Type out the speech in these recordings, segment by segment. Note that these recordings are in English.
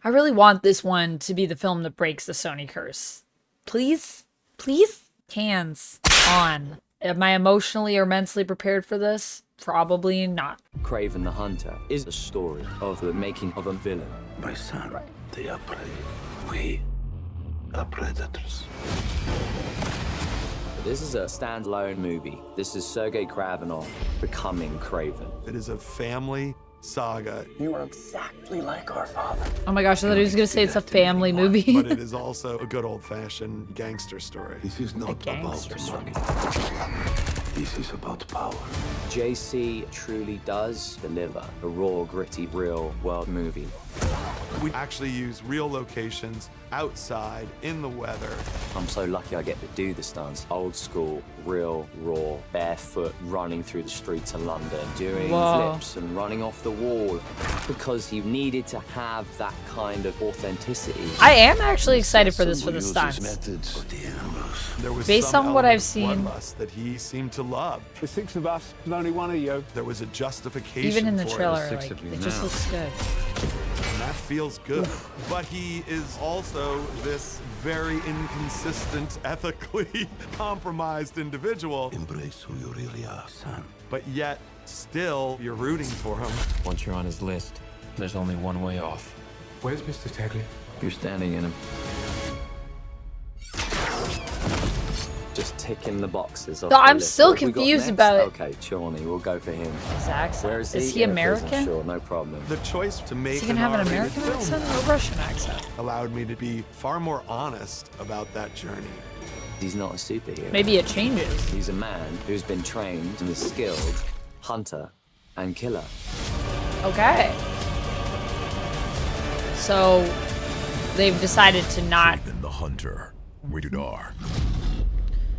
I really want this one to be the film that breaks the Sony curse. Please? Please? Cans on. Am I emotionally or mentally prepared for this? Probably not. Kraven the Hunter is a story of the making of a villain. My son, they are prey. We are predators. This is a standalone movie. This is Sergei Kravenov becoming Kraven. It is a family saga. You are exactly like our father. Oh my gosh, I thought he was gonna say it's a family movie. But it is also a good old-fashioned gangster story. This is not about gangster story. money. This is about power. JC truly does deliver a raw, gritty, real world movie. We actually use real locations outside in the weather. I'm so lucky I get to do the stunts. Old school, real, raw, barefoot, running through the streets of London, doing flips and running off the wall, because you needed to have that kind of authenticity. I am actually excited for this for the stunts. Methods. The animals. There was Based some on what element I've of seen- bloodlust that he seemed to love. The six of us, and only one of you. There was a justification Even in the for trailer, it, like, it just looks good. and that feels good. But he is also this very inconsistent, ethically compromised individual. Embrace who you really are, son. But yet, still, you're rooting for him. Once you're on his list, there's only one way off. Where's Mr. Tagley? You're standing in him. Just ticking the boxes. Off So the I'm list. still What have we got confused next? about it. Okay, Chorney, we'll go for him. His accent. Where is he? Is he In a prison, American? Sure, no problem. The choice to make Is he gonna have an R-rated American film accent or a Russian accent? allowed me to be far more honest about that journey. He's not a superhero. Maybe it changes. He's a man who's been trained and is skilled hunter and killer. Okay. So they've decided to not. Kraven the Hunter. Rated R.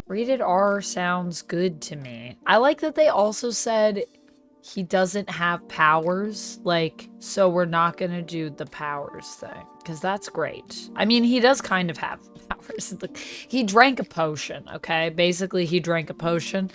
Rated R sounds good to me. I like that they also said he doesn't have powers, like, so we're not gonna do the powers thing, because that's great. I mean, he does kind of have powers. He drank a potion, okay? Basically, he drank a potion,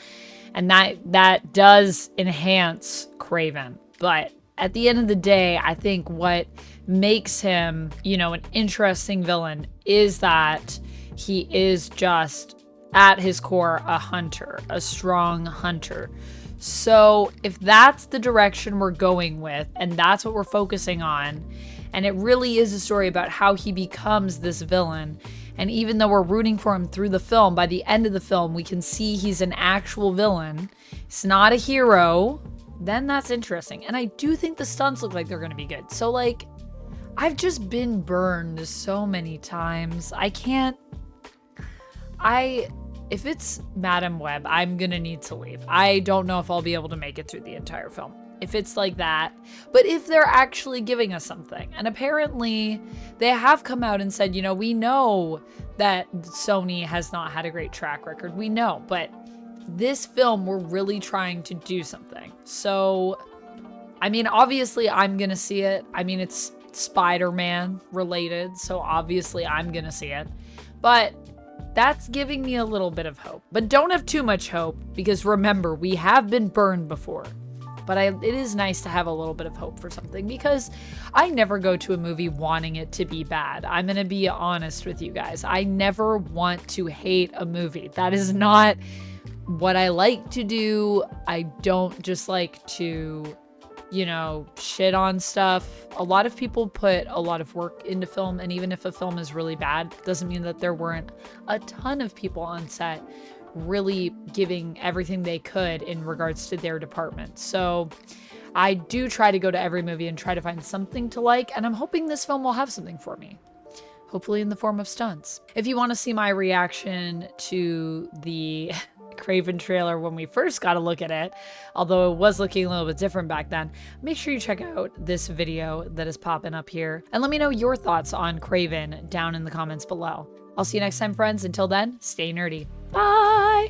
and that does enhance Kraven. But at the end of the day, I think what makes him, you know, an interesting villain is that he is just, at his core, a hunter, a strong hunter. So if that's the direction we're going with, and that's what we're focusing on, and it really is a story about how he becomes this villain, and even though we're rooting for him through the film, by the end of the film, we can see he's an actual villain. He's not a hero. Then that's interesting. And I do think the stunts look like they're going to be good. So, like, I've just been burned so many times. If it's Madam Web, I'm gonna need to leave. I don't know if I'll be able to make it through the entire film if it's like that. But if they're actually giving us something, and apparently they have come out and said, you know, we know that Sony has not had a great track record. We know, but this film, we're really trying to do something. So, I mean, obviously I'm gonna see it. I mean, it's Spider-Man related, so obviously I'm gonna see it. But that's giving me a little bit of hope. But don't have too much hope, because remember, we have been burned before. But it is nice to have a little bit of hope for something, because I never go to a movie wanting it to be bad. I'm going to be honest with you guys. I never want to hate a movie. That is not what I like to do. I don't just like to, you know, shit on stuff. A lot of people put a lot of work into film, and even if a film is really bad, doesn't mean that there weren't a ton of people on set really giving everything they could in regards to their department. So I do try to go to every movie and try to find something to like, and I'm hoping this film will have something for me. Hopefully in the form of stunts. If you want to see my reaction to the Kraven trailer when we first got a look at it, although it was looking a little bit different back then, make sure you check out this video that is popping up here, and let me know your thoughts on Kraven down in the comments below. I'll see you next time, friends. Until then, stay nerdy. Bye!